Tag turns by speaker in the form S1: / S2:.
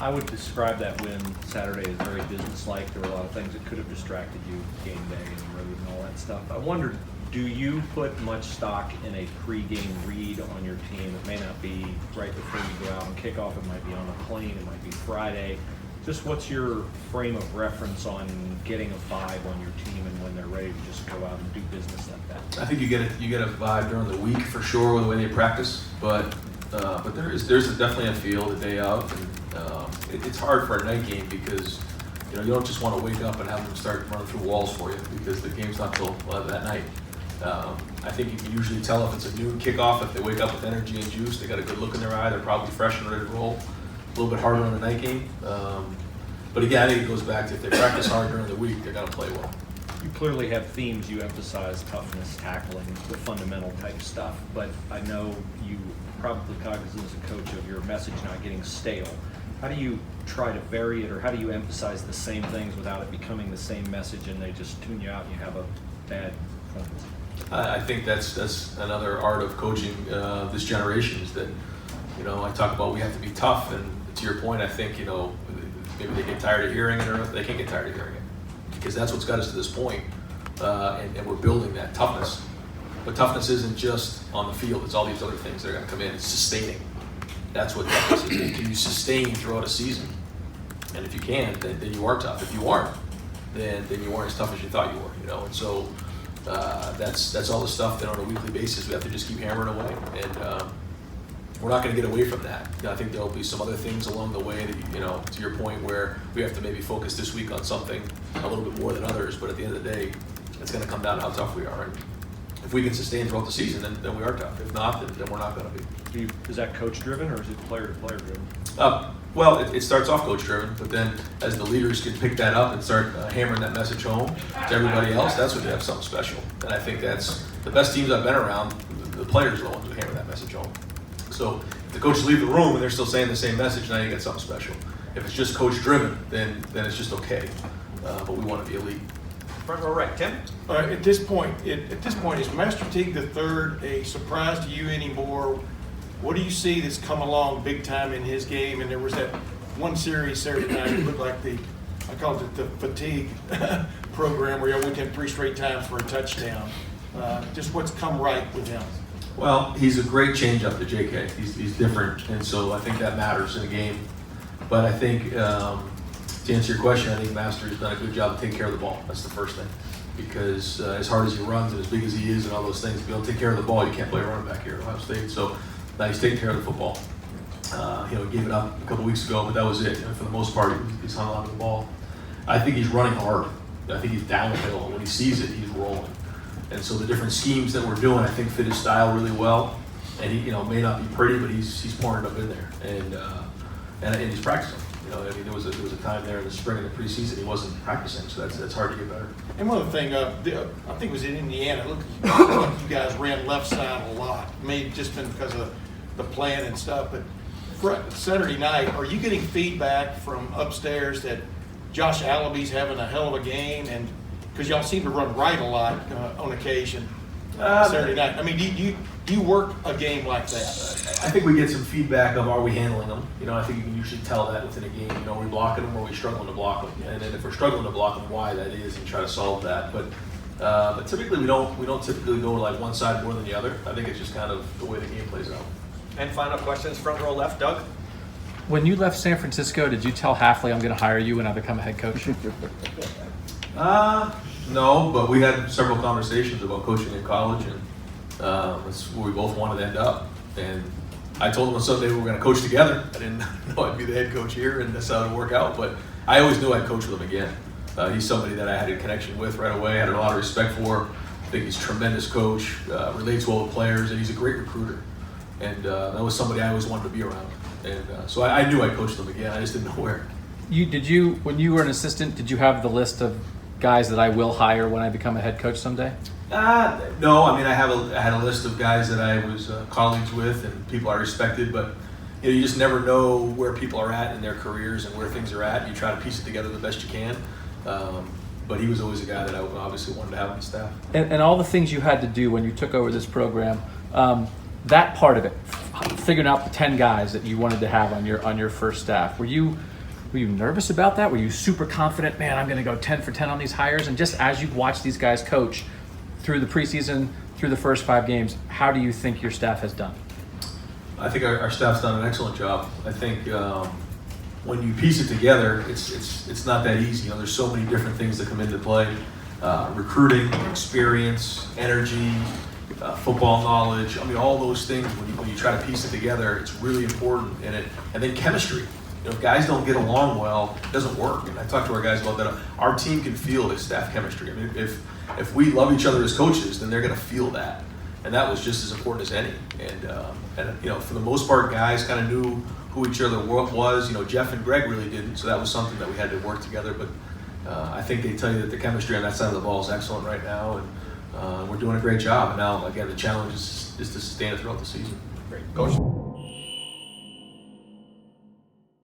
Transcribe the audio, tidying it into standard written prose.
S1: I would describe that win Saturday as very businesslike. There were a lot of things that could have distracted you, game day and road and all that stuff. I wondered, do you put much stock in a pregame read on your team? It may not be right before you go out on kickoff. It might be on a plane. It might be Friday. Just what's your frame of reference on getting a vibe on your team and when they're ready to just go out and do business like that?
S2: I think you get a vibe during the week for sure with the way they practice, but there's definitely a feel the day of, and it's hard for a night game because you don't just want to wake up and have them start running through walls for you because the game's not till that night. I think you can usually tell if it's a noon kickoff, if they wake up with energy and juice, they got a good look in their eye, they're probably fresh and ready to roll. A little bit harder on the night game. But again, I think it goes back to if they practice hard during the week, they're going to play well.
S1: You clearly have themes. You emphasize toughness, tackling, the fundamental type stuff. But I know you probably cognizant as a coach of your message not getting stale. How do you try to vary it, or how do you emphasize the same things without it becoming the same message and they just tune you out and you have a bad performance?
S2: I think that's another art of coaching this generation is that, I talk about we have to be tough, and to your point, I think, maybe they get tired of hearing it or they can't get tired of hearing it because that's what's got us to this point, and we're building that toughness. But toughness isn't just on the field, it's all these other things that are going to come in. It's sustaining. That's what toughness is. Can you sustain throughout a season? And if you can, then you are tough. If you aren't, then you aren't as tough as you thought you were, And so that's all the stuff that on a weekly basis we have to just keep hammering away. And we're not going to get away from that. I think there'll be some other things along the way that, to your point, where we have to maybe focus this week on something a little bit more than others. But at the end of the day, it's going to come down to how tough we are. And if we can sustain throughout the season, then we are tough. If not, then we're not going to be.
S1: Is that coach-driven or is it player-to-player driven?
S2: Well, it starts off coach-driven, but then as the leaders can pick that up and start hammering that message home to everybody else, that's when you have something special. And I think that's the best teams I've been around. The players are the ones who hammer that message home. So if the coaches leave the room and they're still saying the same message, now you get something special. If it's just coach-driven, then it's just okay. But we want to be elite.
S1: Front row right, Tim.
S3: At this point, is Master Teague III a surprise to you anymore? What do you see that's come along big time in his game? And there was that one series Saturday night that looked like I called it the fatigue program, where y'all went in 3 straight times for a touchdown. Just what's come right with him?
S2: Well, he's a great change-up to JK. He's different, and so I think that matters in a game. But I think, to answer your question, I think Master has done a good job of taking care of the ball. That's the first thing. Because as hard as he runs and as big as he is and all those things, to be able to take care of the ball, you can't play running back here at Ohio State. So now he's taking care of the football. He gave it up a couple weeks ago, but that was it. And for the most part, he's hung on to the ball. I think he's running hard. I think he's downhill. When he sees it, he's rolling. And so the different schemes that we're doing, I think, fit his style really well. And he, may not be pretty, but he's pouring it up in there, and he's practicing. There was a time there in the spring of the preseason he wasn't practicing, so that's hard to get better.
S3: And one other thing, I think it was in Indiana. Look, you guys ran left side a lot. Maybe just been because of the plan and stuff. But Saturday night, are you getting feedback from upstairs that Josh Allaby's having a hell of a game? And because y'all seem to run right a lot on occasion Saturday night. I mean, do you work a game like that?
S2: I think we get some feedback of, are we handling them? I think you can usually tell that within a game. Are we blocking them or are we struggling to block them? And then if we're struggling to block them, why that is, and try to solve that. But typically we don't typically go to like one side more than the other. I think it's just kind of the way the game plays out.
S1: And final questions, front row left, Doug.
S4: When you left San Francisco, did you tell Hafley I'm going to hire you when I become a head coach?
S2: No, but we had several conversations about coaching in college, and that's where we both wanted to end up. And I told him on Sunday we were going to coach together. I didn't know I'd be the head coach here, and that's how it would work out. But I always knew I'd coach with him again. He's somebody that I had a connection with right away, had a lot of respect for. I think he's a tremendous coach, relates well with players, and he's a great recruiter. And that was somebody I always wanted to be around. And so I knew I'd coach them again. I just didn't know where.
S4: When you were an assistant, did you have the list of guys that I will hire when I become a head coach someday?
S2: No, I mean I had a list of guys that I was colleagues with and people I respected, but you just never know where people are at in their careers and where things are at. You try to piece it together the best you can. But he was always a guy that I obviously wanted to have on the staff.
S4: And all the things you had to do when you took over this program, that part of it, figuring out the 10 guys that you wanted to have on your first staff, were you nervous about that? Were you super confident, man, I'm going to go 10 for 10 on these hires? And just as you've watched these guys coach through the preseason, through the first 5 games, how do you think your staff has done?
S2: I think our staff's done an excellent job. I think when you piece it together, it's not that easy. There's so many different things that come into play: recruiting, experience, energy, football knowledge. I mean, all those things. When you try to piece it together, it's really important. And then chemistry. If guys don't get along well, it doesn't work. And I talk to our guys about that. Our team can feel the staff chemistry. I mean, if we love each other as coaches, then they're going to feel that. And that was just as important as any. And for the most part, guys kind of knew who each other was. Jeff and Greg really didn't, so that was something that we had to work together. But I think they tell you that the chemistry on that side of the ball is excellent right now, and we're doing a great job. And now, again, the challenge is to sustain it throughout the season.
S3: Great. Coach.